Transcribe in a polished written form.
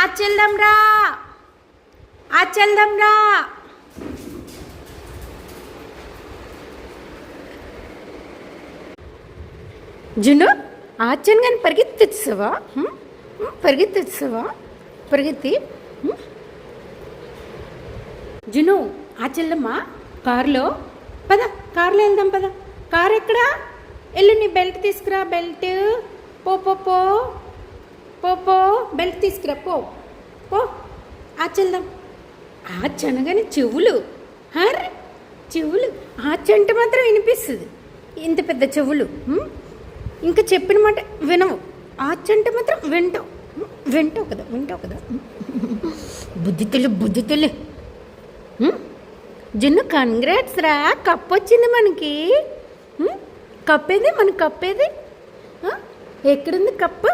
ఆచెల్దాం రా, ఆచెల్దాం రా. జున్ను ఆచన్ కానీ పరిగెత్తేసావా? పరిగెత్తేసావా? పరిగెత్తి జున్ను ఆచెల్దమ్మా కారులో. పద కారులో వెళ్దాం, పద. కారు ఎక్కడా? వెళ్ళు, నీ బెల్ట్ తీసుకురా. బెల్ట్ పో పో పో పో పో బెల్ట్ తీసుకురా, పో పో. ఆచెల్దాం. ఆచనగానే చెవులు, హర్ చెవులు. ఆచంటే మాత్రం వినిపిస్తుంది, ఇంత పెద్ద చెవులు. ఇంకా చెప్పిన మాట వినవు. ఆచంటే మాత్రం వింటావు, వింటావు కదా, వింటావు కదా. బుద్ధి తెలు. జున్ను కంగ్రాట్స్ రా, కప్ వచ్చింది మనకి. కప్పేది, మన కప్పేది ఎక్కడుంది కప్పు?